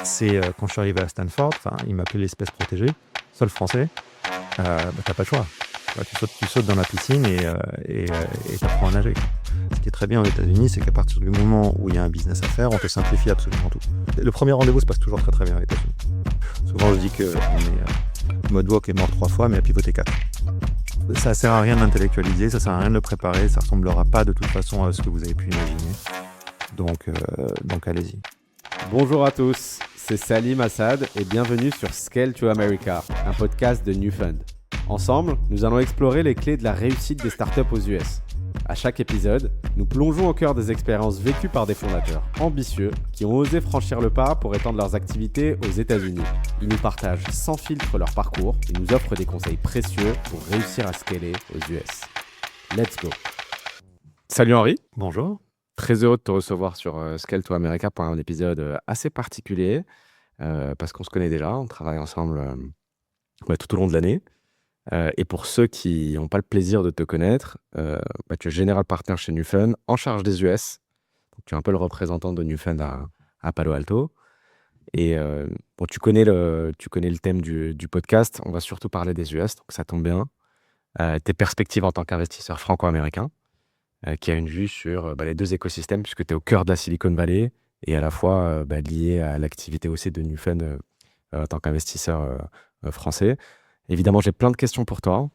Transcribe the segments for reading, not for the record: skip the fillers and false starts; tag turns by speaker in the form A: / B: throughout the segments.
A: C'est quand je suis arrivé à Stanford, il m'appelait l'espèce protégée, seul français, t'as pas le choix. Tu sautes dans la piscine et t'apprends à nager. Ce qui est très bien aux États-Unis, c'est qu'à partir du moment où il y a un business à faire, on te simplifie absolument tout. Le premier rendez-vous se passe toujours très très bien aux États-Unis. Souvent, je dis que Modwalk est mort 3 fois, mais a pivoté 4. Ça sert à rien de l'intellectualiser, ça sert à rien de le préparer, ça ressemblera pas de toute façon à ce que vous avez pu imaginer. Donc allez-y.
B: Bonjour à tous, c'est Salim Assad et bienvenue sur Scale to America, un podcast de Newfund. Ensemble, nous allons explorer les clés de la réussite des startups aux US. À chaque épisode, nous plongeons au cœur des expériences vécues par des fondateurs ambitieux qui ont osé franchir le pas pour étendre leurs activités aux États-Unis. Ils nous partagent sans filtre leur parcours et nous offrent des conseils précieux pour réussir à scaler aux US. Let's go. Salut Henri.
A: Bonjour.
B: Très heureux de te recevoir sur Scale to America pour un épisode assez particulier parce qu'on se connaît déjà, on travaille ensemble tout au long de l'année. Et pour ceux qui n'ont pas le plaisir de te connaître, tu es General Partner chez Newfund, en charge des US. Donc, tu es un peu le représentant de Newfund à Palo Alto. Et tu connais le thème du podcast. On va surtout parler des US, donc ça tombe bien. Tes perspectives en tant qu'investisseur franco-américain, qui a une vue sur les deux écosystèmes, puisque tu es au cœur de la Silicon Valley et à la fois lié à l'activité aussi de Newfund en tant qu'investisseur français. Évidemment, j'ai plein de questions pour toi,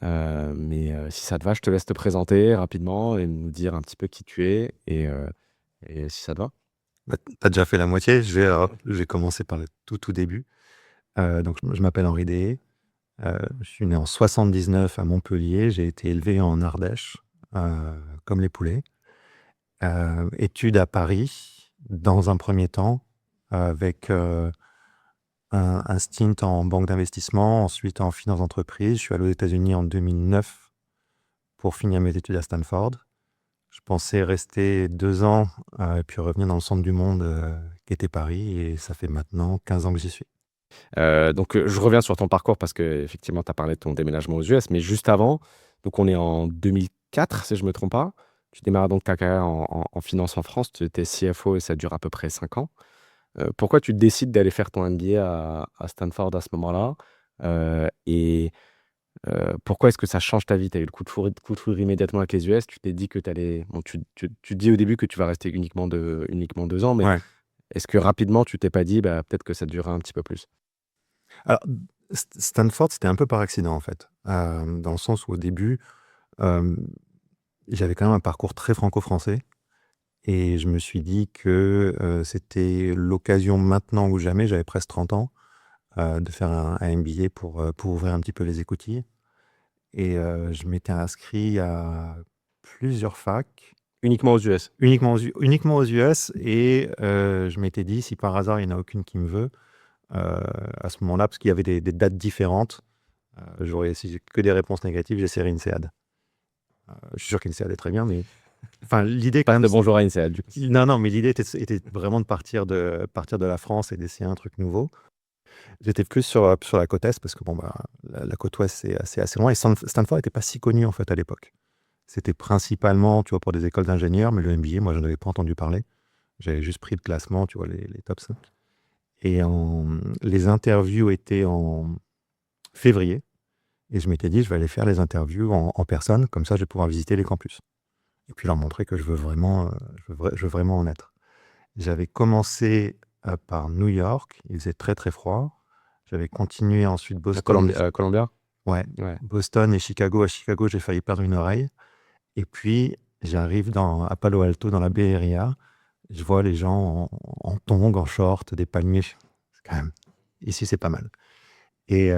B: mais si ça te va, je te laisse te présenter rapidement et nous dire un petit peu qui tu es et si ça te va.
A: T'as déjà fait la moitié, je vais commencer par le tout début. Donc je m'appelle Henri Deshayes, je suis né en 79 à Montpellier, j'ai été élevé en Ardèche, comme les poulets. Études à Paris, dans un premier temps, avec un stint en banque d'investissement, ensuite en finance d'entreprise. Je suis allé aux États-Unis en 2009 pour finir mes études à Stanford. Je pensais rester 2 ans et puis revenir dans le centre du monde qui était Paris, et ça fait maintenant 15 ans que j'y suis.
B: Donc, je reviens sur ton parcours parce qu'effectivement, tu as parlé de ton déménagement aux US, mais juste avant, donc on est en 2004, si je ne me trompe pas. Tu démarres donc ta carrière en finance en France, tu étais CFO et ça dure à peu près 5 ans. Pourquoi tu décides d'aller faire ton MBA à Stanford à ce moment-là et pourquoi est-ce que ça change ta vie? Tu as eu le coup de foudre immédiatement avec les US, tu t'es dit que tu allais... Bon, tu dis au début que tu vas rester uniquement 2 ans, mais
A: Ouais.
B: est-ce que rapidement, tu t'es pas dit peut-être que ça durera un petit peu plus?
A: Alors, Stanford, c'était un peu par accident, en fait. Dans le sens où, au début, j'avais quand même un parcours très franco-français. Et je me suis dit que c'était l'occasion, maintenant ou jamais, j'avais presque 30 ans, de faire un MBA pour ouvrir un petit peu les écoutilles. Et je m'étais inscrit à plusieurs facs,
B: Uniquement aux US.
A: uniquement aux US. Et je m'étais dit, si par hasard, il n'y en a aucune qui me veut, à ce moment-là, parce qu'il y avait des dates différentes, si j'ai que des réponses négatives, j'essaierai INSEAD. Je suis sûr qu'INSEAD est très bien, mais l'idée quand
B: Passe
A: même...
B: de bonjour à INSEAD, du coup.
A: Non, mais l'idée était vraiment de partir de la France et d'essayer un truc nouveau. J'étais plus sur la côte Est, parce que la côte Ouest, c'est assez loin. Et Stanford n'était pas si connu, en fait, à l'époque. C'était principalement, tu vois, pour des écoles d'ingénieurs, mais le MBA, moi, je n'en avais pas entendu parler. J'avais juste pris le classement, tu vois, les top 5. Et les interviews étaient en février. Et je m'étais dit, je vais aller faire les interviews en personne, comme ça, je vais pouvoir visiter les campus. Et puis leur montrer que je veux vraiment en être. J'avais commencé par New York, il faisait très très froid. J'avais continué ensuite Boston.
B: Columbia.
A: Ouais,
B: Ouais.
A: Boston et Chicago. À Chicago, j'ai failli perdre une oreille. Et puis, j'arrive à Palo Alto, dans la Bay Area. Je vois les gens en tongs, en short, des palmiers. C'est quand même... Ici, c'est pas mal. Et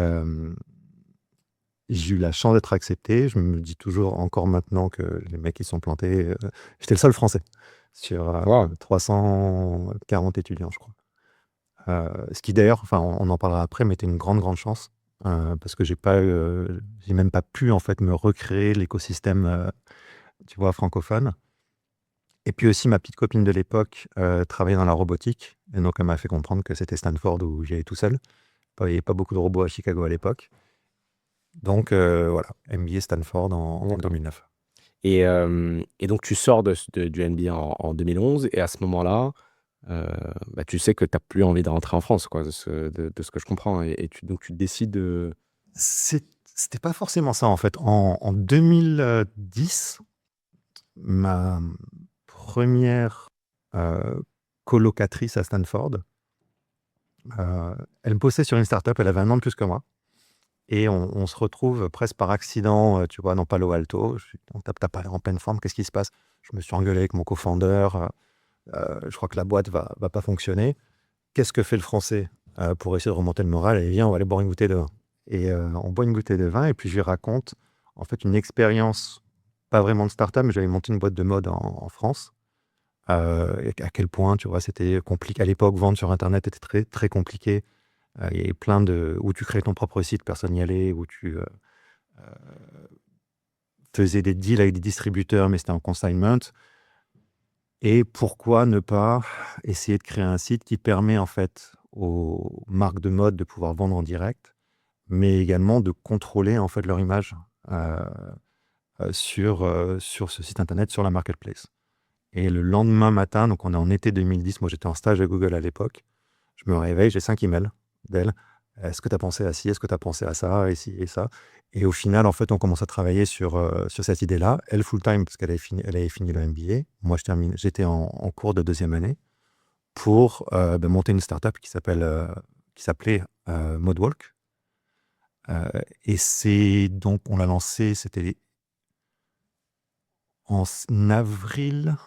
A: j'ai eu la chance d'être accepté. Je me dis toujours, encore maintenant, que les mecs, ils sont plantés. J'étais le seul Français sur
B: Wow.
A: 340 étudiants, je crois. Ce qui d'ailleurs, on en parlera après, mais était une grande chance, parce que j'ai même pas pu, en fait, me recréer l'écosystème, tu vois, francophone. Et puis aussi, ma petite copine de l'époque travaillait dans la robotique, et donc elle m'a fait comprendre que c'était Stanford où j'y allais tout seul. Il n'y avait pas beaucoup de robots à Chicago à l'époque. Donc voilà, MBA Stanford en 2009.
B: Et donc, tu sors du MBA en 2011 et à ce moment-là, euh, bah, tu sais que tu n'as plus envie de rentrer en France, quoi, de ce que je comprends. Donc tu décides de...
A: C'était pas forcément ça, en fait. En 2010, ma première colocatrice à Stanford, elle bossait sur une startup, elle avait un an de plus que moi. Et on se retrouve presque par accident, tu vois, dans Palo Alto. On tape, t'as pas l'air en pleine forme, qu'est-ce qui se passe? Je me suis engueulé avec mon co-founder, je crois que la boîte va pas fonctionner. Qu'est-ce que fait le français pour essayer de remonter le moral? Et viens, on va aller boire une bouteille de vin. Et on boit une bouteille de vin, et puis je lui raconte en fait une expérience, pas vraiment de start-up, mais j'avais monté une boîte de mode en France. Et à quel point, tu vois, c'était compliqué. À l'époque, vendre sur Internet était très, très compliqué. Il y avait plein de... où tu créais ton propre site, personne n'y allait, où tu faisais des deals avec des distributeurs, mais c'était en consignment. Et pourquoi ne pas essayer de créer un site qui permet en fait aux marques de mode de pouvoir vendre en direct, mais également de contrôler en fait leur image euh, sur ce site internet, sur la marketplace. Et le lendemain matin, donc on est en été 2010, moi j'étais en stage à Google à l'époque, je me réveille, j'ai 5 emails d'elle. Est-ce que tu as pensé à ci? Est-ce que tu as pensé à ça? Et ci et ça. Et au final, en fait, on commence à travailler sur cette idée-là. Elle, full-time, parce elle avait fini le MBA. Moi, j'étais en cours de deuxième année pour monter une startup qui s'appelait Modewalk. Et c'est donc, on l'a lancé, c'était en avril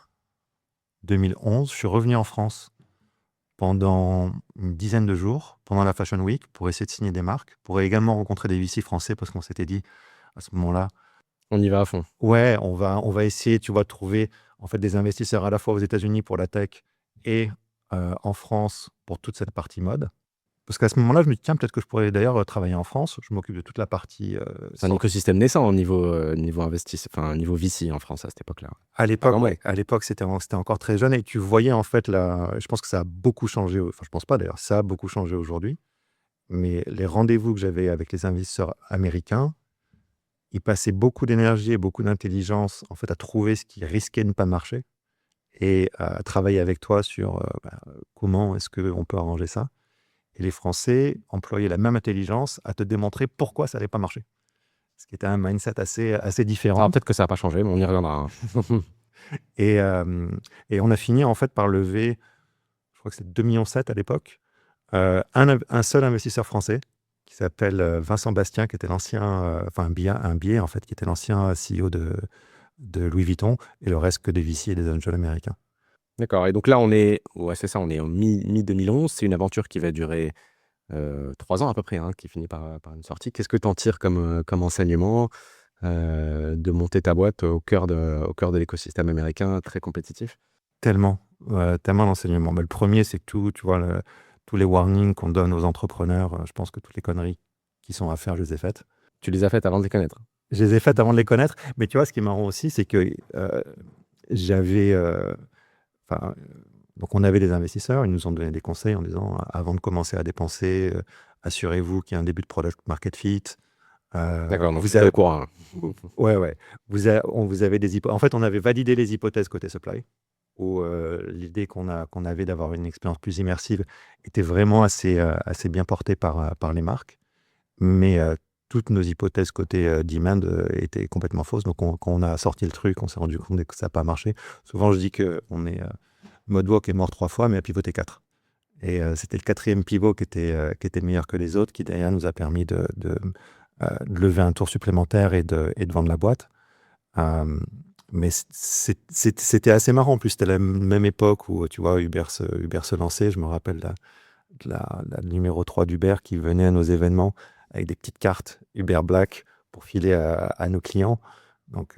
A: 2011. Je suis revenu en France pendant une dizaine de jours, pendant la Fashion Week, pour essayer de signer des marques, pour également rencontrer des VC français, parce qu'on s'était dit, à ce moment-là,
B: On y va à fond.
A: ouais, on va essayer, tu vois, de trouver en fait des investisseurs à la fois aux États-Unis pour la tech et en France pour toute cette partie mode. Parce qu'à ce moment-là, je me dis, tiens, peut-être que je pourrais d'ailleurs travailler en France. Je m'occupe de toute la partie
B: C'est un écosystème naissant au niveau enfin, niveau VC en France à cette époque-là.
A: À l'époque,
B: Quand même.
A: ouais. À l'époque, c'était encore très jeune et tu voyais en fait je pense que ça a beaucoup changé. Enfin, je pense pas d'ailleurs, ça a beaucoup changé aujourd'hui. Mais les rendez-vous que j'avais avec les investisseurs américains, ils passaient beaucoup d'énergie et beaucoup d'intelligence en fait à trouver ce qui risquait de ne pas marcher et à travailler avec toi sur comment est-ce qu'on peut arranger ça. Et les Français employaient la même intelligence à te démontrer pourquoi ça n'allait pas marcher. Ce qui était un mindset assez différent.
B: Alors peut-être que ça n'a pas changé, mais on y reviendra.
A: Et, et on a fini en fait par lever, je crois que c'était 2,7 millions à l'époque, un seul investisseur français qui s'appelle Vincent Bastien, qui était l'ancien, enfin un billet en fait, qui était l'ancien CEO de Louis Vuitton, et le reste que des VC et des angels américains.
B: D'accord. Et donc là, ouais, c'est ça, on est en mi-2011. C'est une aventure qui va durer 3 ans à peu près, hein, qui finit par une sortie. Qu'est-ce que tu en tires comme enseignement de monter ta boîte au cœur de l'écosystème américain très compétitif?
A: Tellement, tellement d'enseignements. Mais le premier, c'est que tu vois, tous les warnings qu'on donne aux entrepreneurs, je pense que toutes les conneries qui sont à faire, je les ai faites.
B: Tu les as faites avant de les connaître.
A: Je les ai faites avant de les connaître. Mais tu vois, ce qui est marrant aussi, c'est que j'avais... enfin, donc on avait des investisseurs, ils nous ont donné des conseils en disant, avant de commencer à dépenser, assurez-vous qu'il y a un début de product market fit.
B: D'accord, donc
A: Vous
B: c'était
A: avez,
B: au courant.
A: ouais, ouais. Vous avez des hypothèses. En fait, on avait validé les hypothèses côté supply, où l'idée qu'on avait d'avoir une expérience plus immersive était vraiment assez bien portée par les marques. Mais toutes nos hypothèses côté demand étaient complètement fausses. Donc, quand on a sorti le truc, on s'est rendu compte que ça n'a pas marché. Souvent, je dis que Modewalk est mort 3 fois, mais a pivoté 4. Et c'était le 4e pivot qui était meilleur que les autres, qui derrière nous a permis de lever un tour supplémentaire et de vendre la boîte. Mais c'était assez marrant. En plus, c'était la même époque où, tu vois, Uber se lançait. Je me rappelle la numéro 3 d'Uber qui venait à nos événements avec des petites cartes Uber Black pour filer à nos clients. Donc,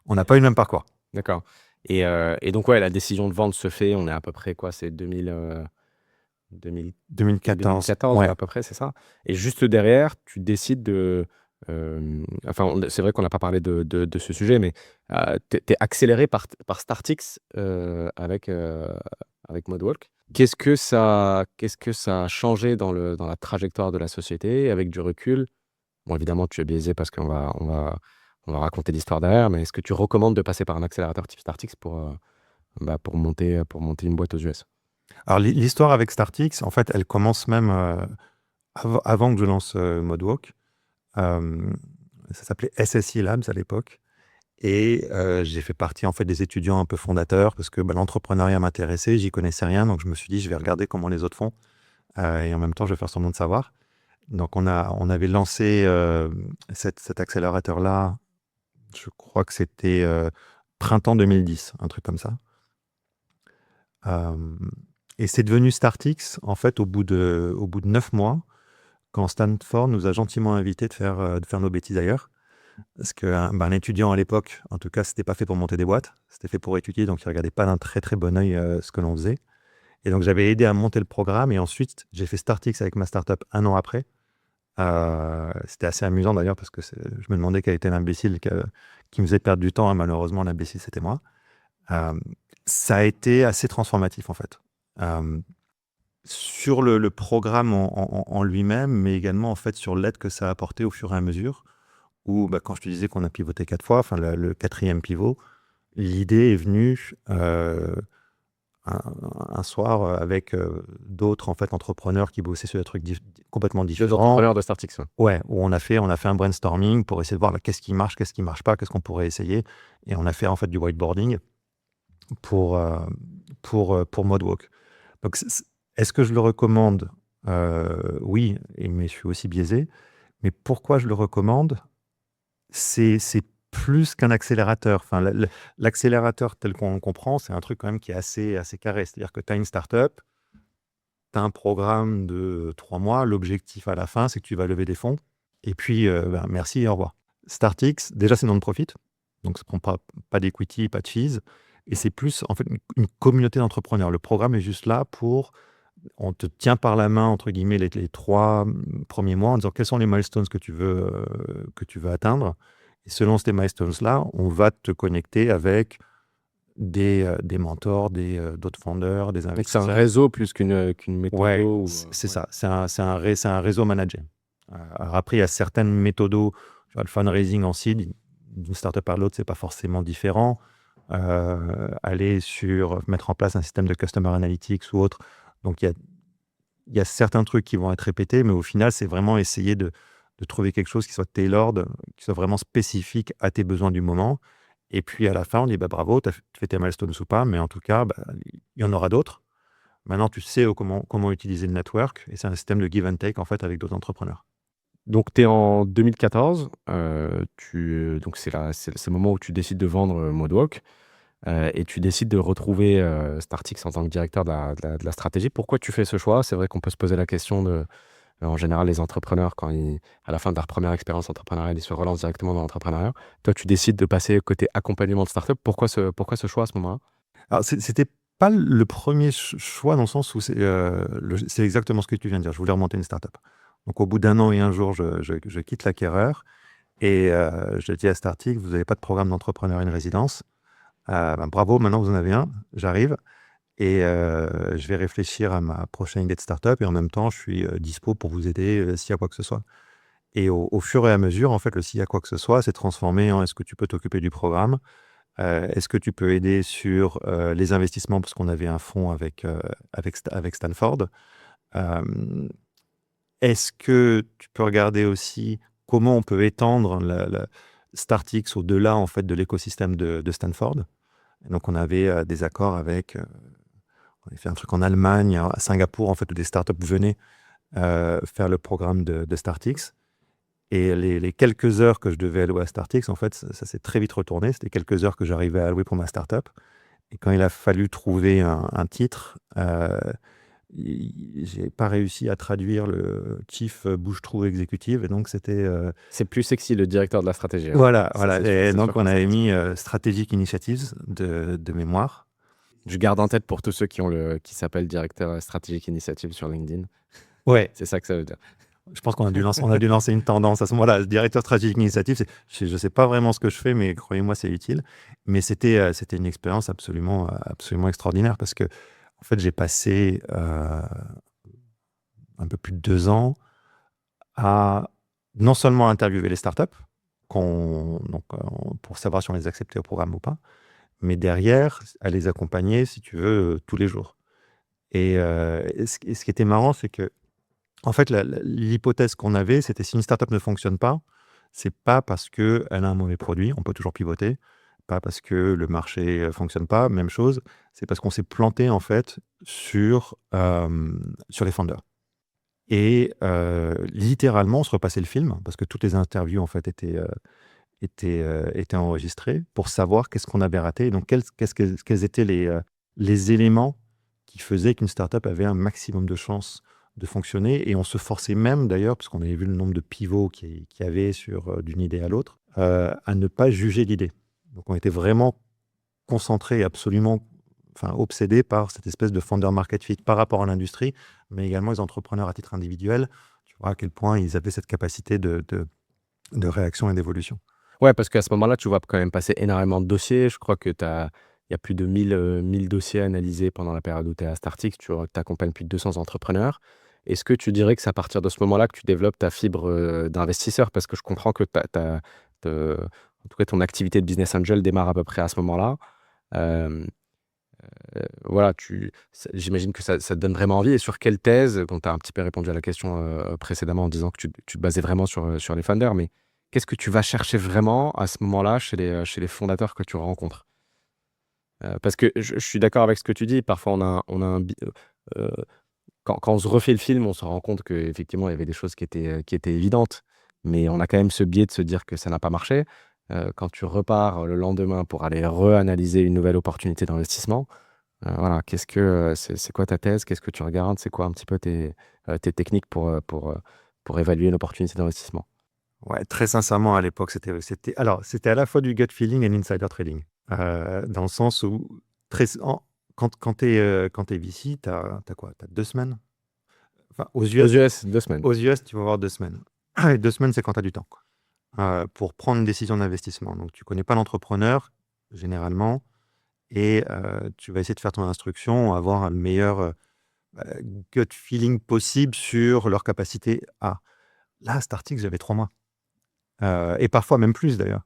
A: on n'a pas eu le même parcours.
B: D'accord. Et donc, ouais, la décision de vendre se fait, on est à peu près quoi? C'est 2014,
A: 2014,
B: ouais,
A: ouais.
B: à peu près, c'est ça. Et juste derrière, tu décides enfin, c'est vrai qu'on n'a pas parlé de ce sujet, mais t'es accéléré par Startix avec Modewalk. Qu'est-ce que ça a changé dans la trajectoire de la société avec du recul? Bon, évidemment, tu es biaisé parce qu'on va raconter l'histoire derrière, mais est-ce que tu recommandes de passer par un accélérateur type Startix pour monter une boîte aux US?
A: Alors, l'histoire avec Startix, en fait, elle commence même avant que je lance Modewalk. Ça s'appelait SSI Labs à l'époque. Et j'ai fait partie, en fait, des étudiants un peu fondateurs parce que l'entrepreneuriat m'intéressait, j'y connaissais rien. Donc, je me suis dit, je vais regarder comment les autres font. Et en même temps, je vais faire semblant de savoir. Donc, on avait lancé cet accélérateur-là, je crois que c'était printemps 2010, un truc comme ça. Et c'est devenu Startix, en fait, au bout de 9 mois, quand Stanford nous a gentiment invités de faire nos bêtises ailleurs. Parce qu'un étudiant à l'époque, en tout cas, c'était pas fait pour monter des boîtes, c'était fait pour étudier, donc il regardait pas d'un très très bon œil ce que l'on faisait. Et donc j'avais aidé à monter le programme, et ensuite j'ai fait Startix avec ma startup un an après. C'était assez amusant d'ailleurs, parce que je me demandais quel était l'imbécile qui me faisait perdre du temps, hein. Malheureusement, l'imbécile, c'était moi. Euh, Ça a été assez transformatif, en fait. Euh, sur le programme en lui-même, mais également, en fait, sur l'aide que ça a apporté au fur et à mesure, où, quand je te disais qu'on a pivoté 4 fois, enfin, le quatrième pivot, l'idée est venue un, un soir avec d'autres, en fait, entrepreneurs qui bossaient sur des trucs complètement
B: Deux
A: différents.
B: entrepreneurs de Startix. Ouais.
A: Ouais, où on a fait un brainstorming pour essayer de voir qu'est-ce qui marche pas, qu'est-ce qu'on pourrait essayer. Et on a fait, en fait, du whiteboarding pour Modewalk. Donc, est-ce que je le recommande? Oui, mais je suis aussi biaisé. Mais pourquoi je le recommande? C'est plus qu'un accélérateur. Enfin, l'accélérateur tel qu'on le comprend, c'est un truc quand même qui est assez carré. C'est-à-dire que tu as une startup, tu as un programme de 3 mois. L'objectif à la fin, c'est que tu vas lever des fonds. Et puis, merci et au revoir. Startix, déjà, c'est non-profit. Donc, ça ne prend pas d'equity, pas de fees. Et c'est plus, en fait, une communauté d'entrepreneurs. Le programme est juste là on te tient par la main, entre guillemets, les 3 premiers mois en disant quels sont les milestones que tu veux atteindre. Et selon ces milestones-là, on va te connecter avec des mentors, d'autres fondeurs, des
B: Donc c'est
A: investisseurs.
B: un réseau plus qu'une méthode.
A: Ouais, c'est ça. C'est un réseau managé. Alors après, il y a certaines méthodes. Tu vois, le fundraising en seed, d'une startup à l'autre, c'est pas forcément différent. Mettre en place un système de customer analytics ou autre. Donc, il y a certains trucs qui vont être répétés, mais au final, c'est vraiment essayer de trouver quelque chose qui soit tailored, qui soit vraiment spécifique à tes besoins du moment. Et puis, à la fin, on dit bravo, tu as fait tes milestones ou pas, mais en tout cas, il y en aura d'autres. Maintenant, tu sais comment utiliser le network, et c'est un système de give and take, en fait, avec d'autres entrepreneurs.
B: Donc, tu es en 2014. Donc, c'est le moment où tu décides de vendre Modewalk. Et tu décides de retrouver Startix en tant que directeur de la stratégie. Pourquoi tu fais ce choix? C'est vrai qu'on peut se poser la question de, en général, les entrepreneurs, à la fin de leur première expérience entrepreneuriale, ils se relancent directement dans l'entrepreneuriat. Toi, tu décides de passer côté accompagnement de startup. Pourquoi ce choix à ce moment-là?
A: Alors, c'était pas le premier choix, dans le sens où c'est exactement ce que tu viens de dire. Je voulais remonter une startup. Donc, au bout d'un an et un jour, je quitte l'acquéreur, et je dis à Startix, vous n'avez pas de programme d'entrepreneur in résidence. Bravo, maintenant vous en avez un, j'arrive, et je vais réfléchir à ma prochaine idée de startup, et en même temps, je suis dispo pour vous aider s'il y a quoi que ce soit. Et au fur et à mesure, en fait, le s'il y a quoi que ce soit, c'est transformé en est-ce que tu peux t'occuper du programme? Est-ce que tu peux aider sur les investissements, parce qu'on avait un fonds avec Stanford? Euh, Est-ce que tu peux regarder aussi comment on peut étendre Startix au-delà, en fait, de l'écosystème de Stanford? Et donc, on avait des accords avec. On avait fait un truc en Allemagne, à Singapour, en fait, où des startups venaient faire le programme de Startix. Et les quelques heures que je devais allouer à Startix, en fait, ça s'est très vite retourné. C'était quelques heures que j'arrivais à allouer pour ma startup. Et quand il a fallu trouver un titre, j'ai pas réussi à traduire le Chief Bouche-Trou Executive. Et donc, c'était.
B: C'est plus sexy, le directeur de la stratégie. Hein.
A: Voilà,
B: Ça,
A: voilà.
B: c'est sûr,
A: Et
B: c'est
A: donc,
B: sûr
A: on
B: que
A: avait mis Strategic Initiatives de mémoire.
B: je garde en tête pour tous ceux qui s'appellent directeur stratégique initiative sur LinkedIn.
A: Ouais,
B: C'est ça que ça veut dire.
A: je pense qu'on a dû lancer une tendance à ce moment-là. Directeur stratégique initiative, je ne sais pas vraiment ce que je fais, mais croyez-moi, c'est utile. Mais c'était une expérience absolument extraordinaire, parce que, en fait, j'ai passé un peu plus de 2 ans à non seulement interviewer les startups, pour savoir si on les acceptait au programme ou pas, mais derrière, à les accompagner, si tu veux, tous les jours. Et ce qui était marrant, c'est que, en fait, l'hypothèse qu'on avait, c'était si une startup ne fonctionne pas, c'est pas parce qu'elle a un mauvais produit, on peut toujours pivoter, pas parce que le marché fonctionne pas, même chose, c'est parce qu'on s'est planté, en fait, sur les founders. Et littéralement, on se repassait le film, parce que toutes les interviews, en fait, étaient enregistrées, pour savoir qu'est-ce qu'on avait raté, et donc quels étaient les éléments qui faisaient qu'une startup avait un maximum de chances de fonctionner. Et on se forçait même, d'ailleurs, parce qu'on avait vu le nombre de pivots qu'il y avait d'une idée à l'autre, à ne pas juger l'idée. Donc on était vraiment concentrés et absolument, enfin, obsédés par cette espèce de founder market fit par rapport à l'industrie, mais également les entrepreneurs à titre individuel. Tu vois à quel point ils avaient cette capacité de réaction et d'évolution.
B: Ouais, parce qu'à ce moment-là, tu vois quand même passer énormément de dossiers. Je crois que il y a plus de 1000 dossiers analysés pendant la période où tu es à Startix. Tu accompagnes plus de 200 entrepreneurs. Est-ce que tu dirais que c'est à partir de ce moment-là que tu développes ta fibre d'investisseur? Parce que je comprends que en tout cas, ton activité de business angel démarre à peu près à ce moment-là. Euh, voilà, j'imagine que ça te donne vraiment envie. Et sur quelle thèse, quand tu as un petit peu répondu à la question précédemment en disant que tu te basais vraiment sur les founders, mais qu'est-ce que tu vas chercher vraiment à ce moment-là chez les fondateurs que tu rencontres? Parce que je suis d'accord avec ce que tu dis. Parfois, euh, quand on se refait le film, on se rend compte qu'effectivement, il y avait des choses qui étaient évidentes. Mais on a quand même ce biais de se dire que ça n'a pas marché. Quand tu repars le lendemain pour aller reanalyser une nouvelle opportunité d'investissement, voilà, c'est quoi ta thèse? Qu'est-ce que tu regardes? C'est quoi un petit peu tes techniques pour évaluer une opportunité d'investissement?
A: Ouais, très sincèrement, à l'époque, c'était à la fois du gut feeling et l'insider trading. Dans le sens où, quand tu es VC, tu as quoi? Tu as 2 semaines. Enfin,
B: Aux US, 2 semaines.
A: aux US, tu vas avoir 2 semaines. Et 2 semaines, c'est quand tu as du temps, quoi, pour prendre une décision d'investissement. Donc, tu connais pas l'entrepreneur, généralement, et tu vas essayer de faire ton instruction, avoir le meilleur gut feeling possible sur leur capacité à. Là, à Startix, j'avais 3 mois. Et parfois même plus, d'ailleurs.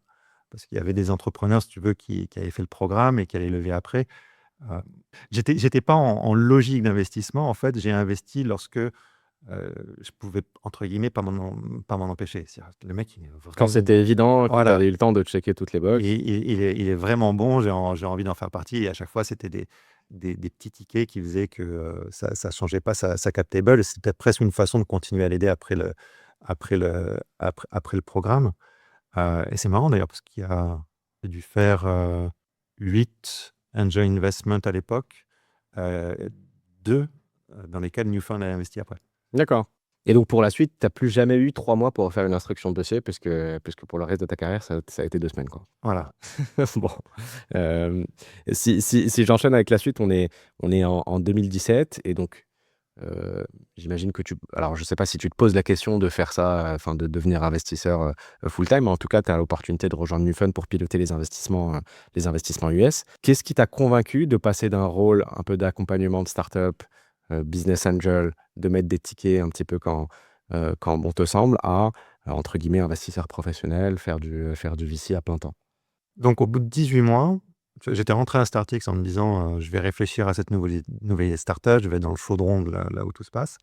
A: Parce qu'il y avait des entrepreneurs, si tu veux, qui avaient fait le programme et qui allaient lever après. Heu, j'étais pas en logique d'investissement. En fait, j'ai investi lorsque, je pouvais, entre guillemets, pas m'en empêcher. C'est-à-dire, le mec, il est
B: Quand
A: vraiment,
B: c'était évident, que tu
A: voilà,
B: avais eu le temps de checker toutes les box.
A: et il est vraiment bon, j'ai envie d'en faire partie, et à chaque fois, c'était des petits tickets qui faisaient que, ça changeait pas sa cap table. C'était presque une façon de continuer à l'aider après le programme. Et c'est marrant d'ailleurs parce j'ai dû faire 8 angel investment à l'époque, heu, 2 dans lesquels Newfound a investi après.
B: D'accord. Et donc pour la suite, tu as plus jamais eu 3 mois pour faire une instruction de dossier puisque pour le reste de ta carrière, ça a été 2 semaines, quoi.
A: Voilà.
B: Bon, hem, si j'enchaîne avec la suite, on est en 2017 et donc, j'imagine que alors je sais pas si tu te poses la question de faire ça, enfin de devenir investisseur, full-time, mais en tout cas, tu as l'opportunité de rejoindre Newfund pour piloter les investissements US. Qu'est-ce qui t'a convaincu de passer d'un rôle un peu d'accompagnement de start-up, business angel, de mettre des tickets un petit peu quand bon te semble, à, entre guillemets, «investisseur professionnel», faire du VC à plein temps?
A: Donc au bout de 18 mois, j'étais rentré à Startix en me disant, «Je vais réfléchir à cette nouvelle startup, je vais être dans le chaudron de là où tout se passe»,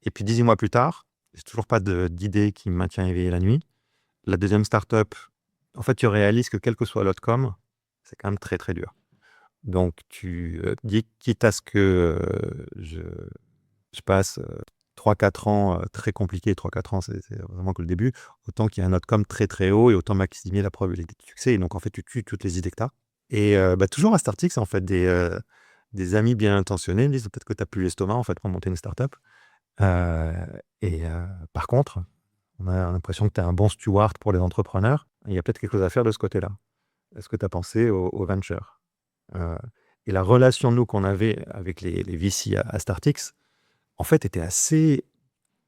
A: et puis 18 mois plus tard, j'ai toujours pas d'idée qui me maintient éveillé la nuit. La deuxième startup, en fait, tu réalises que quel que soit l'outcome, c'est quand même très, très dur. Donc tu, dis: «Quitte à ce que, je passe, 3-4 ans, très compliqués», 3-4 ans, c'est vraiment que le début, autant qu'il y ait un outcome très, très haut, et autant maximiser la probabilité de succès. Et donc en fait, tu tues toutes les idées que tu as. Et toujours à Startix, en fait, des amis bien intentionnés me disent: «Peut-être que tu as plus l'estomac, en fait, pour monter une startup. Heu Par contre, on a l'impression que tu es un bon steward pour les entrepreneurs. Il y a peut-être quelque chose à faire de ce côté-là. Est-ce que tu as pensé au venture?» Heu et la relation, nous, qu'on avait avec les VC à Startix, en fait, était assez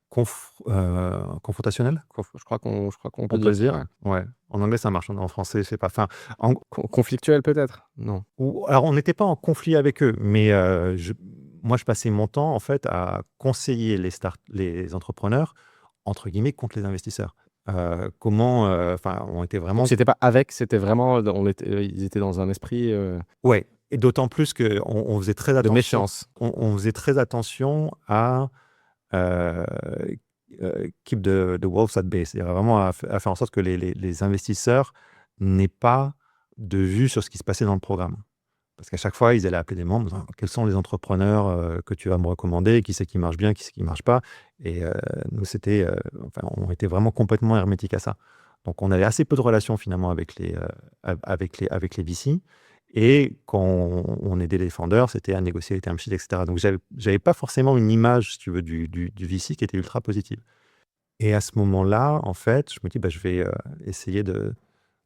A: confrontationnelle,
B: Je crois qu'on peut
A: on peut
B: dire
A: se
B: ça,
A: dire?
B: ouais.
A: Ouais. En anglais, ça marche, en français, je sais pas. Enfin, en
B: Conflictuel peut-être? Non.
A: ou alors on n'était pas en conflit avec eux, mais moi, je passais mon temps, en fait, à conseiller les entrepreneurs, entre guillemets, «contre les investisseurs». Enfin, on était
B: Donc
A: vraiment.
B: c'était pas avec, c'était vraiment ils étaient dans un esprit,
A: Ouais. Et d'autant plus qu'on faisait très
B: de
A: attention,
B: méfiance.
A: on faisait très attention à euh, keep the wolves at bay, c'est-à-dire vraiment à faire en sorte que les investisseurs n'aient pas de vue sur ce qui se passait dans le programme. Parce qu'à chaque fois, ils allaient appeler des membres, en disant, quels sont les entrepreneurs que tu vas me recommander, qui c'est qui marche bien, qui c'est qui marche pas. Et nous, on était vraiment complètement hermétiques à ça. Donc, on avait assez peu de relations finalement avec les VC. Et quand on aidait les founders, c'était à négocier les term sheets, etc. Donc, j'avais pas forcément une image, si tu veux, du VC qui était ultra positive. Et à ce moment-là, en fait, je me dis, je vais essayer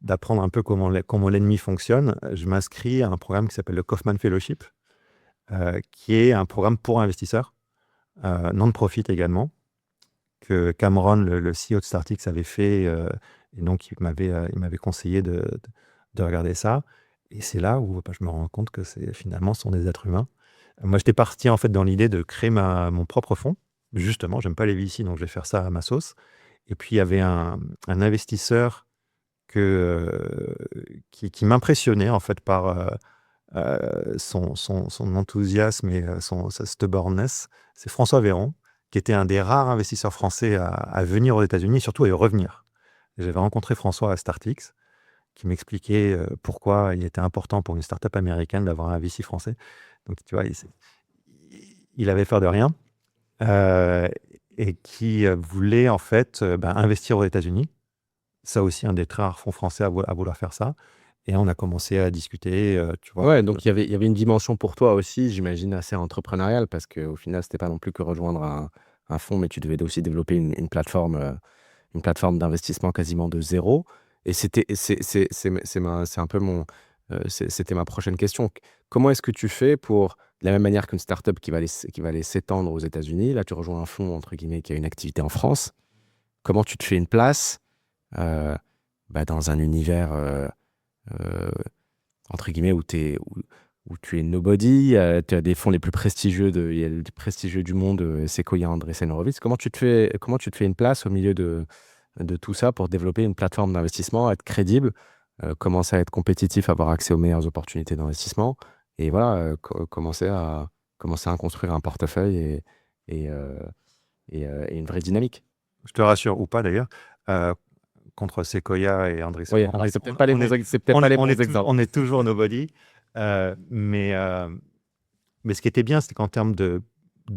A: d'apprendre un peu comment l'ennemi fonctionne. Je m'inscris à un programme qui s'appelle le Kaufman Fellowship, qui est un programme pour investisseurs, non-profit également, que Cameron, le CEO de Startix, avait fait, et donc il m'avait conseillé de regarder ça. Et c'est là où je me rends compte que finalement, ce sont des êtres humains. Moi, j'étais parti en fait dans l'idée de créer mon propre fonds. Justement, j'aime pas les VC, donc je vais faire ça à ma sauce. Et puis, il y avait un investisseur qui m'impressionnait en fait par son enthousiasme et sa stubbornness. C'est François Véron, qui était un des rares investisseurs français à venir aux États-Unis et surtout à y revenir. J'avais rencontré François à Startix, qui m'expliquait pourquoi il était important pour une startup américaine d'avoir un VC français. Donc, tu vois, il avait peur de rien, et qui voulait en fait investir aux États-Unis. Ça aussi, un des très rares fonds français à vouloir faire ça. Et on a commencé à discuter, tu vois.
B: Ouais, donc il y avait une dimension pour toi aussi, j'imagine, assez entrepreneuriale, parce qu'au final, c'était pas non plus que rejoindre un fonds, mais tu devais aussi développer une plateforme d'investissement quasiment de zéro. Et c'est un peu c'était ma prochaine question. Comment est-ce que tu fais pour, de la même manière qu'une startup qui va aller s'étendre aux États-Unis, là tu rejoins un fonds, entre guillemets, qui a une activité en France, comment tu te fais une place dans un univers, entre guillemets, où tu es nobody, tu as des fonds les plus prestigieux, il y a les plus prestigieux du monde, Sequoia, Andreessen Horowitz. Comment tu te fais une place au milieu de tout ça pour développer une plateforme d'investissement, être crédible, commencer à être compétitif, avoir accès aux meilleures opportunités d'investissement et voilà, commencer à construire un portefeuille et une vraie dynamique.
A: Je te rassure, ou pas d'ailleurs, contre Sequoia et Andreessen
B: Oui,
A: Horowitz,
B: c'est peut-être pas les bons exemples.
A: on est toujours nobody. Mais ce qui était bien, c'est qu'en termes de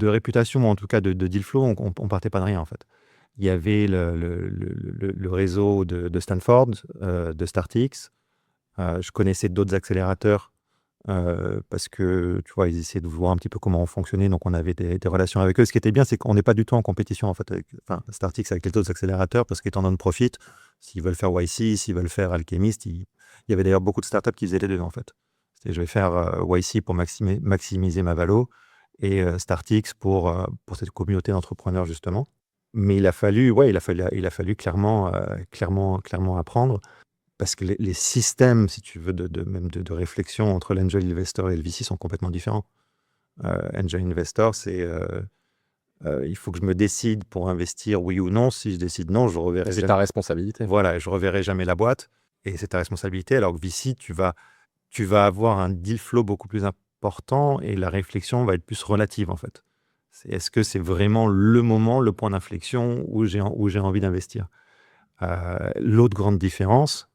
A: réputation, ou en tout cas de deal flow, on partait pas de rien en fait. Il y avait le réseau de Stanford, de Startix. Je connaissais d'autres accélérateurs parce que, tu vois, ils essayaient de voir un petit peu comment on fonctionnait, donc on avait des relations avec eux. Ce qui était bien, c'est qu'on n'est pas du tout en compétition, en fait, Startix avec les autres accélérateurs, parce qu'étant non-profit, s'ils veulent faire YC, s'ils veulent faire Alchemist, il y avait d'ailleurs beaucoup de startups qui faisaient les deux, en fait. Je vais faire YC pour maximiser ma valo, et Startix pour cette communauté d'entrepreneurs, justement. Mais il a fallu clairement apprendre, parce que les systèmes, si tu veux, même de réflexion entre l'angel investor et le VC sont complètement différents. Angel investor, c'est il faut que je me décide pour investir oui ou non. Si je décide non, je reverrai
B: C'est
A: jamais.
B: ta responsabilité.
A: Voilà, je reverrai jamais la boîte, et c'est ta responsabilité. Alors que VC, tu vas avoir un deal flow beaucoup plus important et la réflexion va être plus relative en fait. Est-ce que c'est vraiment le moment, le point d'inflexion où j'ai envie d'investir? L'autre grande différence,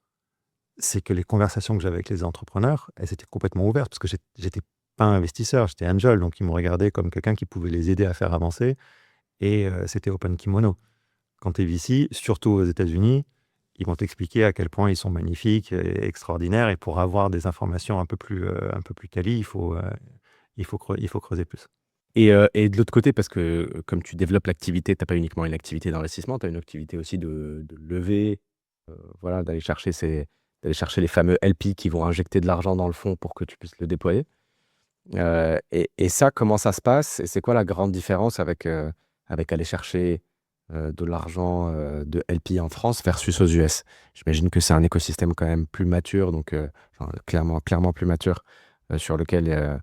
A: c'est que les conversations que j'avais avec les entrepreneurs, elles étaient complètement ouvertes, parce que j'étais pas investisseur, j'étais angel, donc ils me regardaient comme quelqu'un qui pouvait les aider à faire avancer, et c'était open kimono. Quand tu es VC, surtout aux États-Unis, ils vont t'expliquer à quel point ils sont magnifiques et extraordinaires, et pour avoir des informations un peu plus quali, il faut creuser plus.
B: Et de l'autre côté, parce que comme tu développes l'activité, tu n'as pas uniquement une activité d'investissement, tu as une activité aussi de levée, voilà, d'aller chercher les fameux LP qui vont injecter de l'argent dans le fonds pour que tu puisses le déployer. Et ça, comment ça se passe? Et c'est quoi la grande différence avec aller chercher de l'argent de LP en France versus aux US? J'imagine que c'est un écosystème quand même plus mature, donc clairement plus mature, sur lequel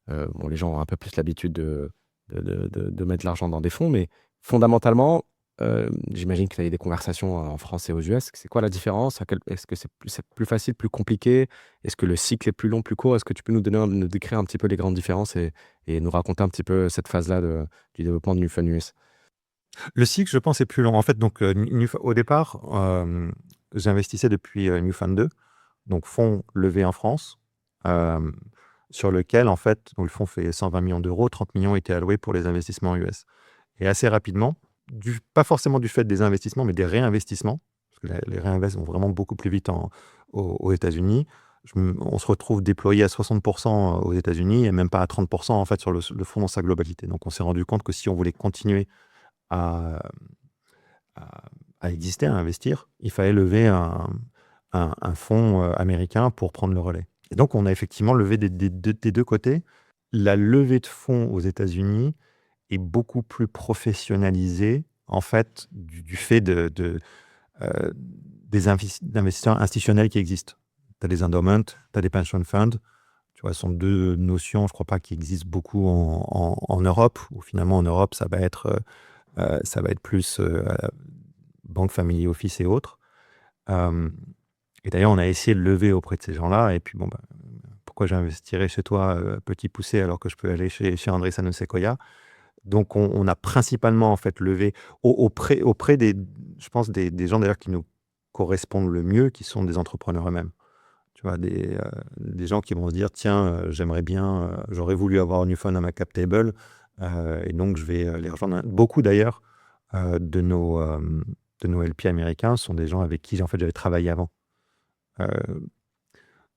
B: les gens ont un peu plus l'habitude de mettre l'argent dans des fonds. Mais fondamentalement, j'imagine que tu as eu des conversations en France et aux US. C'est quoi la différence? Est-ce que c'est plus facile, plus compliqué? Est-ce que le cycle est plus long, plus court? Est-ce que tu peux nous décrire un petit peu les grandes différences et nous raconter un petit peu cette phase-là du développement de Newfund US?
A: Le cycle, je pense, est plus long. En fait, donc, au départ, j'investissais depuis Newfund 2, donc fonds levé en France, euh, sur lequel, en fait, donc, le fonds fait 120 millions d'euros, 30 millions étaient alloués pour les investissements US. Et assez rapidement, pas forcément du fait des investissements, mais des réinvestissements, parce que les réinvests vont vraiment beaucoup plus vite aux États-Unis. On se retrouve déployé à 60% aux États-Unis et même pas à 30% en fait sur le fonds dans sa globalité. Donc on s'est rendu compte que si on voulait continuer à, à, à exister, à investir, il fallait lever un fonds américain pour prendre le relais. Et donc on a effectivement levé des deux côtés. La levée de fonds aux États-Unis est beaucoup plus professionnalisée en fait du fait des investisseurs institutionnels qui existent. Tu as des endowments, tu as des pension funds. Tu vois, ce sont deux notions, je ne crois pas, qui existent beaucoup en Europe, où finalement en Europe, ça va être plus banque, family office et autres. Et d'ailleurs, on a essayé de lever auprès de ces gens-là. Et puis, bon, bah, pourquoi j'investirais chez toi, petit poussé, alors que je peux aller chez Andreessen Sequoia. Donc, on a principalement en fait levé auprès des, je pense, des gens d'ailleurs qui nous correspondent le mieux, qui sont des entrepreneurs eux-mêmes. Tu vois, des gens qui vont se dire, tiens, j'aimerais bien, j'aurais voulu avoir un Newfund à ma cap table, et donc je vais les rejoindre. Beaucoup d'ailleurs de nos LP américains sont des gens avec qui en fait j'avais travaillé avant. Euh,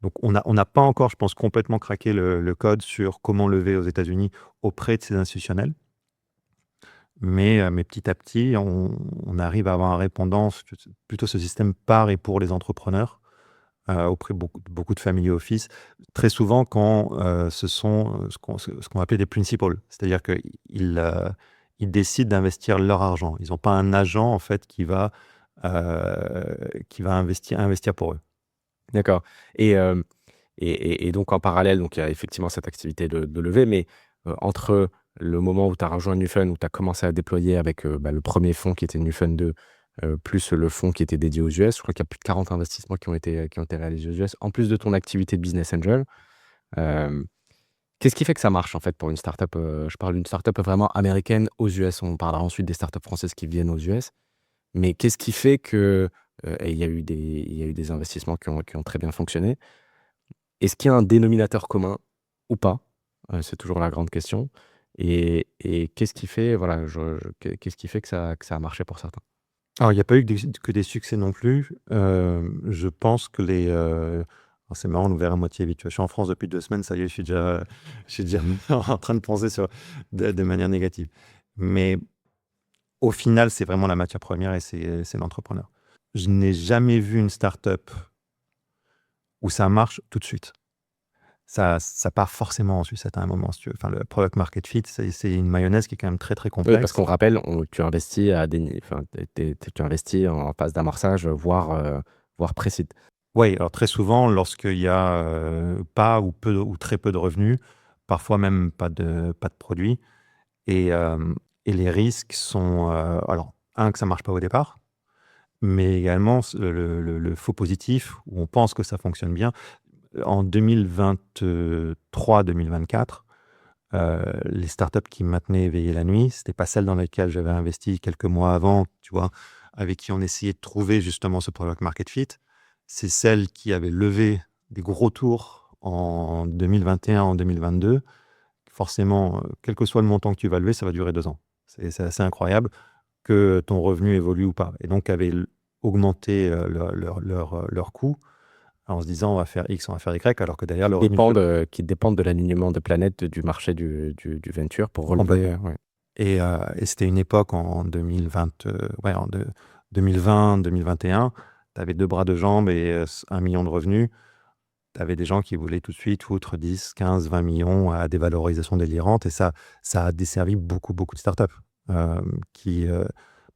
A: donc on n'a pas encore, je pense, complètement craqué le code sur comment lever aux États-Unis auprès de ces institutionnels. Mais petit à petit, on arrive à avoir un répondant, plutôt ce système par et pour les entrepreneurs, auprès de beaucoup de family office. Très souvent, quand ce sont ce qu'on va appeler des principals, c'est-à-dire qu'ils décident d'investir leur argent. Ils n'ont pas un agent en fait qui va investir pour eux.
B: D'accord. Et donc en parallèle, donc il y a effectivement cette activité de levée, mais entre le moment où tu as rejoint Newfund, où tu as commencé à déployer avec le premier fonds qui était Newfund 2, plus le fonds qui était dédié aux US, je crois qu'il y a plus de 40 investissements qui ont été réalisés aux US, en plus de ton activité de business angel. Euh, Qu'est-ce qui fait que ça marche en fait pour une startup? Je parle d'une startup vraiment américaine aux US. On parlera ensuite des startups françaises qui viennent aux US. Mais qu'est-ce qui fait que et il y a eu des investissements qui ont très bien fonctionné. Est-ce qu'il y a un dénominateur commun ou pas? C'est toujours la grande question. Et qu'est-ce qui fait, voilà, qu'est-ce qui fait que ça a marché pour certains?
A: Alors, il n'y a pas eu que des succès non plus. Je pense que alors, c'est marrant, on nous verra à moitié vite. Tu vois, je suis en France depuis 2 semaines, ça y est, je suis déjà en train de penser de manière négative. Mais au final, c'est vraiment la matière première et c'est l'entrepreneur. Je n'ai jamais vu une startup où ça marche tout de suite. Ça part forcément en sucette à un moment, si tu veux. Enfin, le product market fit, c'est une mayonnaise qui est quand même très, très
B: Oui, parce
A: complexe.
B: qu'on rappelle, tu investis enfin, tu investis en phase d'amorçage, voire pré-seed.
A: Oui, alors très souvent, lorsqu'il y a pas ou peu ou très peu de revenus, parfois même pas de produit, et, les risques sont, alors, que ça marche pas au départ, mais également le faux positif où on pense que ça fonctionne bien. En 2023-2024, les startups qui me maintenaient éveillé la nuit, c'était pas celles dans lesquelles j'avais investi quelques mois avant, tu vois, avec qui on essayait de trouver justement ce product market fit. C'est celles qui avaient levé des gros tours en 2021, en 2022. Forcément, quel que soit le montant que tu vas lever, ça va durer 2 ans. C'est assez incroyable que ton revenu évolue ou pas. Et donc, avaient augmenté leur coût en se disant on va faire X, on va faire Y, alors que derrière le revenu
B: Qui dépendent de l'alignement de planète du marché du venture pour relever.
A: complètement.
B: Ouais.
A: Et c'était une époque en 2020, 2020, 2021, tu avais 2 bras, 2 jambes et 1 million de revenus. Tu avais des gens qui voulaient tout de suite foutre 10, 15, 20 millions à des valorisations délirantes. Et ça a desservi beaucoup, beaucoup de startups qui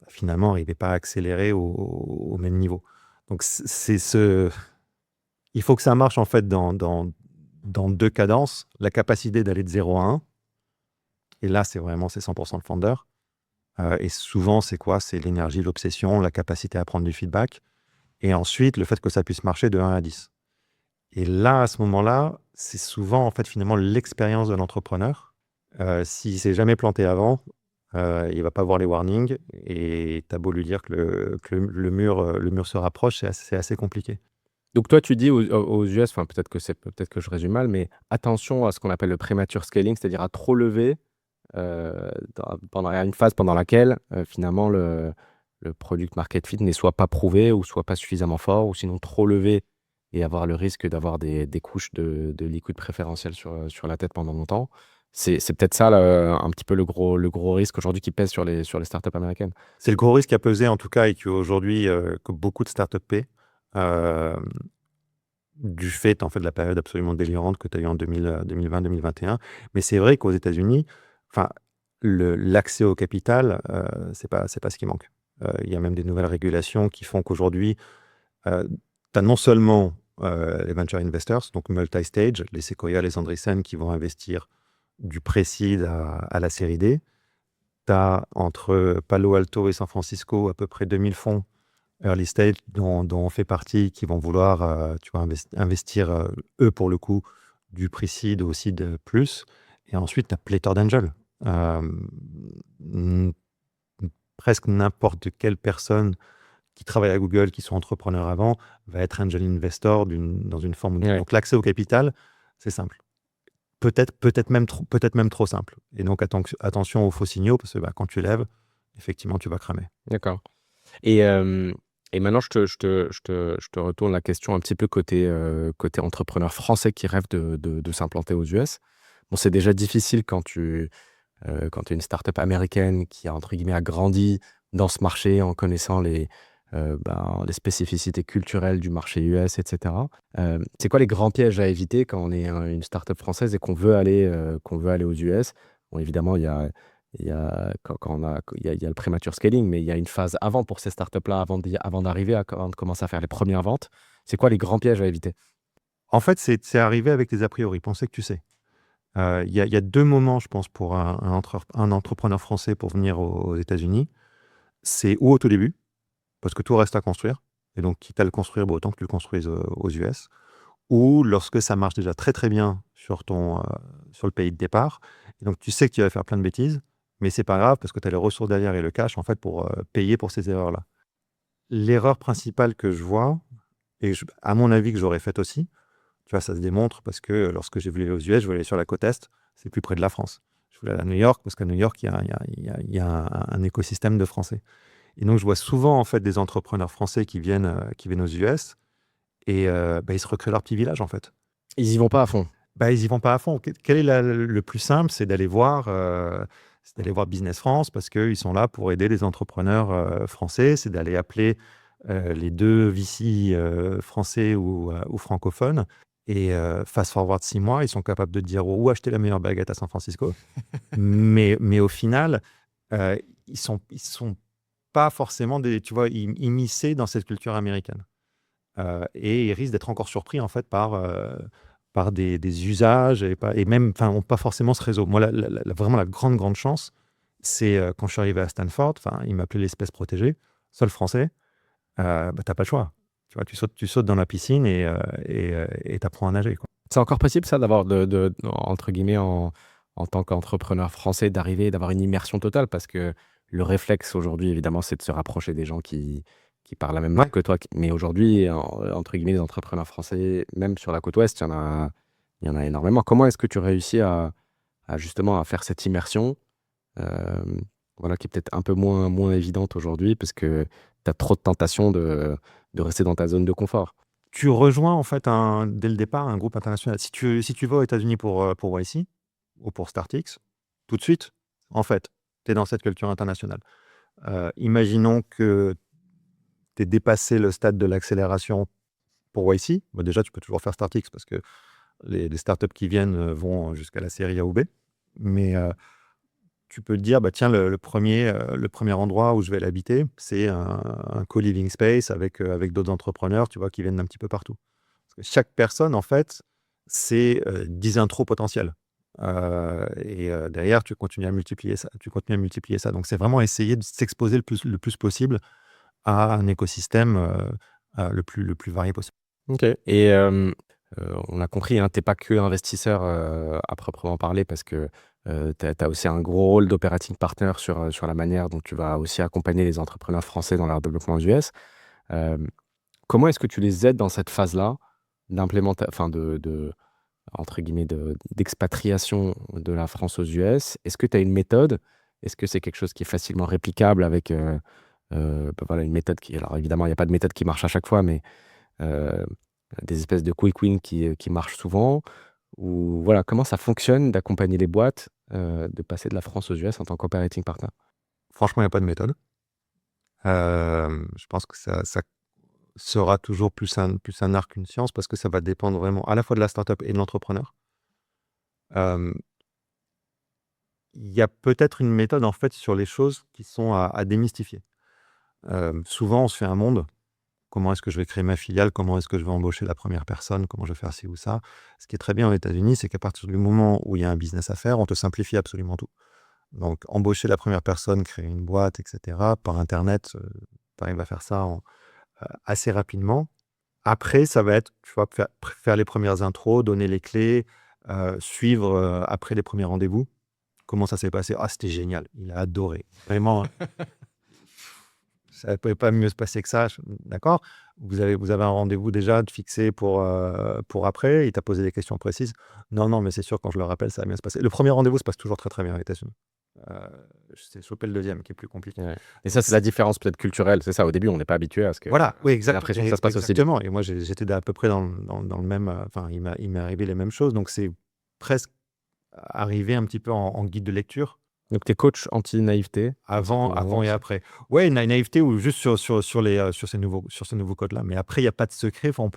A: finalement n'arrivaient pas à accélérer au même niveau. Donc, il faut que ça marche en fait dans 2 cadences. La capacité d'aller de 0 à 1. Et là, c'est 100% le founder. Et souvent, c'est quoi? C'est l'énergie, l'obsession, la capacité à prendre du feedback et ensuite le fait que ça puisse marcher de 1 à 10. Et là, à ce moment-là, c'est souvent, en fait, finalement, l'expérience de l'entrepreneur. S'il s'est jamais planté avant, il va pas voir les warnings et tu as beau lui dire le mur se rapproche, c'est assez compliqué.
B: Donc toi, tu dis aux US, enfin peut-être que je résume mal, mais attention à ce qu'on appelle le premature scaling, c'est-à-dire à trop lever pendant une phase pendant laquelle finalement le product market fit n'est soit pas prouvé ou soit pas suffisamment fort, ou sinon trop levé et avoir le risque d'avoir des couches de liquide préférentiel sur la tête pendant longtemps. C'est peut-être ça un petit peu le gros risque aujourd'hui qui pèse sur les startups américaines.
A: C'est le gros risque à peser, en tout cas, et qu'aujourd'hui, que beaucoup de startups paient, du fait, en fait, de la période absolument délirante que tu as eu en 2020-2021. Mais c'est vrai qu'aux États-Unis, enfin, l'accès au capital, c'est pas ce qui manque. Il y a même des nouvelles régulations qui font qu'aujourd'hui, tu as non seulement les venture investors, donc multi-stage, les Sequoia, les Andreessen, qui vont investir du pré-seed à la série D. Tu as entre Palo Alto et San Francisco à peu près 2000 fonds early stage dont on fait partie qui vont vouloir tu vois, investir, eux, pour le coup, du pre-seed au seed plus. Et ensuite, tu as pléthore d'angels. N- Presque n'importe quelle personne qui travaille à Google, qui sont entrepreneurs avant, va être angel investor dans une forme ou d'une autre.
B: Ouais.
A: Donc l'accès au capital, c'est simple. Peut-être même trop simple. Et donc attention aux faux signaux, parce que quand tu lèves, effectivement, tu vas cramer.
B: D'accord. Et, et maintenant, je te retourne la question un petit peu côté entrepreneur français qui rêve de s'implanter aux US. Bon, c'est déjà difficile quand tu es une startup américaine qui a, entre guillemets, a grandi dans ce marché en connaissant les spécificités culturelles du marché US, etc. C'est quoi les grands pièges à éviter quand on est une startup française et qu'on veut aller aux US? Bon, évidemment, il y a le premature scaling, mais il y a une phase avant pour ces startups-là, avant d'arriver avant de commencer à faire les premières ventes. C'est quoi les grands pièges à éviter?
A: En fait, c'est arrivé avec tes a priori, penser que tu sais. Il y a 2 moments, je pense, pour un entrepreneur français pour venir aux États-Unis. C'est ou au tout début, parce que tout reste à construire et donc quitte à le construire, autant que tu le construises, aux US. Ou lorsque ça marche déjà très, très bien sur le pays de départ et donc tu sais que tu vas faire plein de bêtises, mais c'est pas grave parce que tu as les ressources derrière et le cash, en fait, pour, payer pour ces erreurs-là. L'erreur principale que je vois à mon avis, que j'aurais faite aussi, tu vois, ça se démontre parce que lorsque j'ai voulu aller aux US, je voulais aller sur la côte Est, c'est plus près de la France. Je voulais aller à New York parce qu'à New York, il y a un écosystème de Français. Et donc, je vois souvent, en fait, des entrepreneurs français qui viennent aux US et ils se recréent leur petit village, en fait.
B: Ils y vont pas à fond.
A: Ils y vont pas à fond. Quel est le plus simple? C'est d'aller voir Business France parce qu'ils sont là pour aider les entrepreneurs français. C'est d'aller appeler les 2 VC français ou francophones. Et fast forward 6 mois, ils sont capables de te dire où acheter la meilleure baguette à San Francisco. Mais au final, ils sont pas forcément tu vois, immiscés dans cette culture américaine. Et ils risquent d'être encore surpris, en fait, par des usages et même, enfin, ont pas forcément ce réseau. Moi, vraiment la grande, grande chance, c'est quand je suis arrivé à Stanford, enfin, ils m'appelaient l'espèce protégée, seul français, t'as pas le choix. Tu vois, tu sautes dans la piscine et t'apprends à nager, quoi.
B: C'est encore possible ça d'avoir entre guillemets en tant qu'entrepreneur français d'arriver et d'avoir une immersion totale? Parce que le réflexe aujourd'hui évidemment c'est de se rapprocher des gens qui parlent la même langue
A: Ouais.
B: que toi. Mais aujourd'hui, entre guillemets, les entrepreneurs français, même sur la côte ouest, il y en a énormément. Comment est-ce que tu réussis à justement à faire cette immersion, hem, voilà, qui est peut-être un peu moins évidente aujourd'hui parce que tu as trop de tentations de rester dans ta zone de confort?
A: Tu rejoins, en fait, dès le départ, un groupe international. Si tu vas aux États-Unis pour YC ou pour StartX, tout de suite, en fait, tu es dans cette culture internationale. Imaginons que tu aies dépassé le stade de l'accélération pour YC. Déjà, tu peux toujours faire StartX parce que les startups qui viennent vont jusqu'à la série A ou B. Mais tu peux te dire, tiens, le premier endroit où je vais l'habiter, c'est un co-living space avec d'autres entrepreneurs, tu vois, qui viennent d'un petit peu partout. Parce que chaque personne, en fait, c'est 10 intros potentiels. Derrière, tu continues à multiplier ça. Tu continues à multiplier ça. Donc, c'est vraiment essayer de s'exposer le plus possible à un écosystème le plus varié possible.
B: OK. On a compris, hein, tu pas que investisseur, à proprement parler parce que, tu as aussi un gros rôle d'operating partner sur la manière dont tu vas aussi accompagner les entrepreneurs français dans leur développement aux US. Hem, Comment est-ce que tu les aides dans cette phase-là enfin de entre guillemets «d'expatriation» de la France aux US? Est-ce que tu as une méthode? Est-ce que c'est quelque chose qui est facilement réplicable avec, voilà, une méthode qui alors évidemment, il y a pas de méthode qui marche à chaque fois, mais Heu, des espèces de quick wins qui marchent souvent? Ou voilà, comment ça fonctionne d'accompagner les boîtes, de passer de la France aux US en tant qu'operating partner?
A: Franchement, il y a pas de méthode. Je pense que ça sera toujours plus un art qu'une science parce que ça va dépendre vraiment à la fois de la startup et de l'entrepreneur. Hem, il y a peut-être une méthode, en fait, sur les choses qui sont à démystifier. Souvent, on se fait un monde. Comment est-ce que je vais créer ma filiale? Comment est-ce que je vais embaucher la première personne? Comment je vais faire ci ou ça? Ce qui est très bien aux États-Unis, c'est qu'à partir du moment où il y a un business à faire, on te simplifie absolument tout. Donc embaucher la première personne, créer une boîte et cetera, par internet, tu arrives à faire ça assez rapidement. Après, ça va être, tu vois, faire les premières intros, donner les clés, suivre, après les premiers rendez-vous. Comment ça s'est passé? «Ah, c'était génial, il a adoré». Vraiment, ça ne pouvait pas mieux se passer que ça, d'accord. Vous avez un rendez-vous déjà de fixé pour après? Il t'a posé des questions précises? «Non, non, mais c'est sûr, quand je le rappelle, ça va bien se passer». Le premier rendez-vous se passe toujours très, très bien aux États-Unis. Heu, c'est choper le deuxième qui est plus compliqué.
B: Ouais. Et ça,
A: Donc
B: c'est la différence peut-être culturelle, c'est ça? Au début, on n'est pas habitué à ce que
A: voilà, oui,
B: j'ai l'impression que ça se passe aussi bien.
A: exactement. Et moi, j'étais à peu près dans le même, enfin, il m'est arrivé les mêmes choses, donc c'est presque arrivé un petit peu en guide de lecture.
B: Donc tu es coach anti-naïveté dans cette
A: Avant et
B: mouvance?
A: après. Ouais, une naïveté ou juste sur ces nouveaux codes-là. Mais après, il y a pas de secret. Enfin,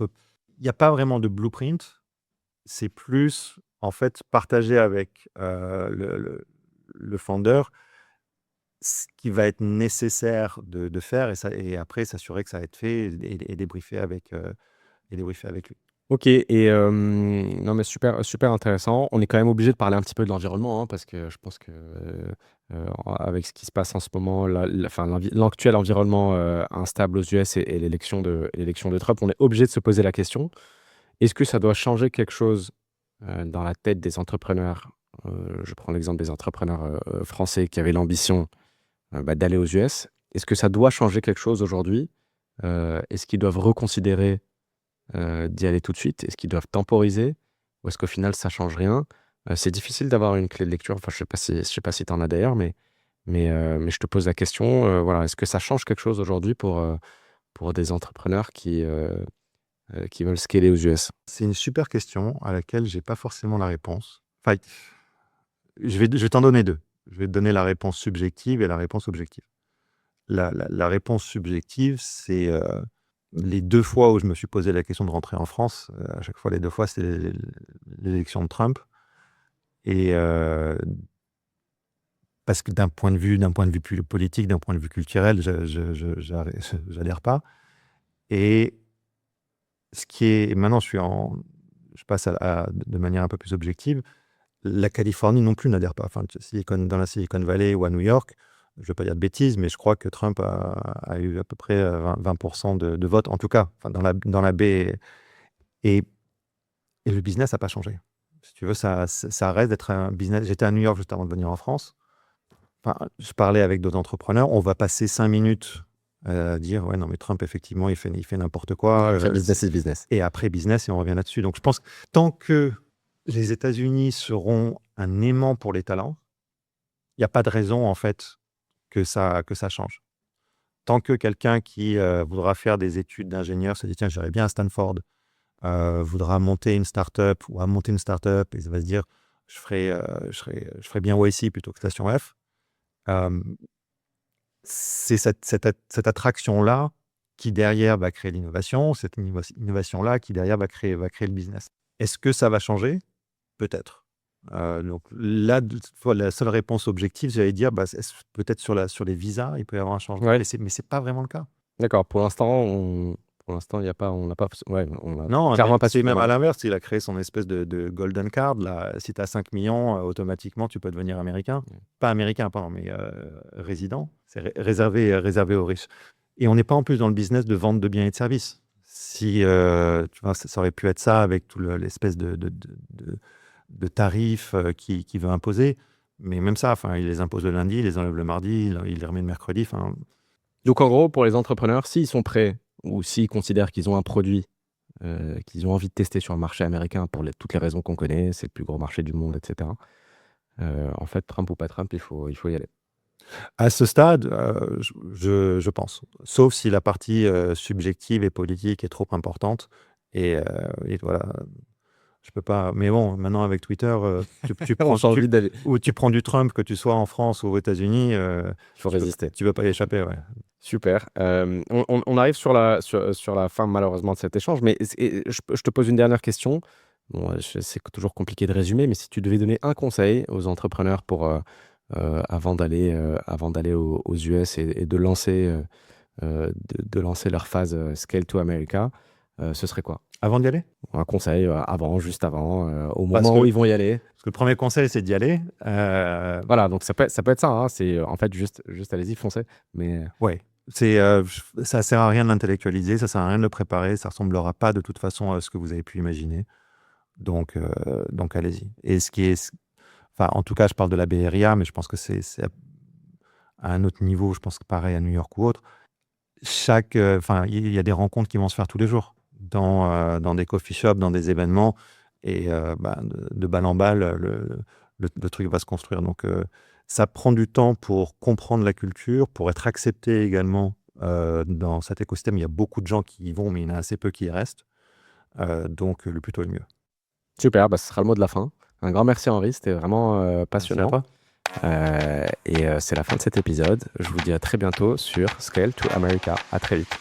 A: il y a pas vraiment de blueprint. C'est plus, en fait, partager avec, le founder ce qui va être nécessaire de faire et après s'assurer que ça va être fait et débriefer avec lui.
B: OK. Non, mais super, super intéressant. On est quand même obligé de parler un petit peu de l'environnement, hein, parce que je pense que, avec ce qui se passe en ce moment, enfin, l'actuel environnement, instable aux US et l'élection de Trump, on est obligé de se poser la question: «Est-ce que ça doit changer quelque chose, dans la tête des entrepreneurs?» Je prends l'exemple des entrepreneurs, français qui avaient l'ambition, d'aller aux US. Est-ce que ça doit changer quelque chose aujourd'hui? Est-ce qu'ils doivent reconsidérer d'y aller tout de suite? Est-ce qu'ils doivent temporiser? Ou est-ce qu'au final ça change rien? C'est difficile d'avoir une clé de lecture, enfin je sais pas si tu en as d'ailleurs, mais je te pose la question, voilà, est-ce que ça change quelque chose aujourd'hui pour des entrepreneurs qui veulent scaler aux US?
A: C'est une super question à laquelle j'ai pas forcément la réponse. Enfin, je vais t'en donner 2. Je vais te donner la réponse subjective et la réponse objective. La réponse subjective, c'est, les 2 fois où je me suis posé la question de rentrer en France, à chaque fois les 2 fois, c'était l'élection de Trump et parce que d'un point de vue plus politique, d'un point de vue culturel, j'adhère pas. Et ce qui est maintenant, je passe de manière un peu plus objective. La Californie non plus n'adhère pas. Enfin, dans la Silicon Valley ou à New York, je ne veux pas dire de bêtises, mais je crois que Trump a eu à peu près 20% de vote, en tout cas, enfin, dans la baie. Et, et le business n'a pas changé. Si tu veux, ça reste d'être un business. J'étais à New York juste avant de venir en France. Enfin, je parlais avec d'autres entrepreneurs. On va passer 5 minutes à dire, ouais, non, mais Trump, effectivement, il fait n'importe quoi.
B: Après business is business.
A: Et après business, et on revient là-dessus. Donc, je pense que tant que les États-Unis seront un aimant pour les talents, il y a pas de raison, en fait, que ça change. Tant que quelqu'un qui voudra faire des études d'ingénieur se dit, tiens, j'irai bien à Stanford, voudra monter une start-up ou à monter une start-up et ça va se dire, je ferai bien YC plutôt que Station F. euh, c'est cette attraction-là qui derrière va créer l'innovation, cette innovation-là qui derrière va créer le business. Est-ce que ça va changer? Peut-être. Donc là, la seule réponse objective, j'allais dire, bah, peut-être sur les visas, il peut y avoir un changement,
B: Ouais,
A: mais c'est pas vraiment le cas.
B: d'accord. Pour l'instant, pour l'instant, il y a pas, on n'a pas, ouais, on a
A: Non,
B: clairement pas
A: c'est même à
B: suffisamment.
A: l'inverse. Il a créé son espèce de golden card. Là. Si tu as 5 millions, automatiquement, tu peux devenir américain. Pas américain, pardon, mais résident. C'est réservé aux riches. Et on n'est pas en plus dans le business de vente de biens et de services. Si, tu vois, ça aurait pu être ça avec tout l'espèce de tarifs qu'il veut imposer. Mais même ça, enfin, il les impose le lundi, il les enlève le mardi, il les remet le mercredi. Enfin,
B: Donc en gros, pour les entrepreneurs, s'ils sont prêts ou s'ils considèrent qu'ils ont un produit qu'ils ont envie de tester sur le marché américain pour toutes les raisons qu'on connaît, c'est le plus gros marché du monde, etc. En fait, Trump ou pas Trump, il faut y aller.
A: à ce stade, je pense. Sauf si la partie subjective et politique est trop importante. Et voilà, je peux pas. Mais bon, maintenant avec Twitter, tu
B: On
A: prends,
B: change vite d'avis.
A: ou tu prends du Trump, que tu sois en France ou aux États-Unis,
B: Il faut résister.
A: tu veux pas y échapper. Ouais.
B: Super. On arrive sur la fin, malheureusement, de cet échange, mais je te pose une dernière question. Bon, c'est toujours compliqué de résumer, mais si tu devais donner un conseil aux entrepreneurs avant d'aller aux US et de lancer leur phase Scale to America, ce serait quoi?
A: Avant d'y aller?
B: Un conseil juste avant, au
A: Parce
B: moment
A: que-
B: où ils vont y aller.
A: Parce que le premier conseil, c'est d'y aller.
B: Voilà, donc ça peut être ça, hein, c'est en fait juste allez-y, foncez. Mais
A: Ouais. Ça sert à rien de l'intellectualiser, ça sert à rien de le préparer, ça ressemblera pas de toute façon à ce que vous avez pu imaginer. Donc allez-y. Et enfin, en tout cas, je parle de la Bay Area, mais je pense que c'est à un autre niveau. Je pense que pareil à New York ou autre. Enfin, il y a des rencontres qui vont se faire tous les jours dans des coffee shops, dans des événements, et de balle en balle, le truc va se construire. Donc, ça prend du temps pour comprendre la culture, pour être accepté également dans cet écosystème. Il y a beaucoup de gens qui y vont, mais il y en a assez peu qui y restent. Donc, le plus tôt le mieux.
B: super, ce sera le mot de la fin. Un grand merci Henri, c'était vraiment passionnant.
A: Merci à toi.
B: Et c'est la fin de cet épisode. Je vous dis à très bientôt sur Scale to America. À très vite.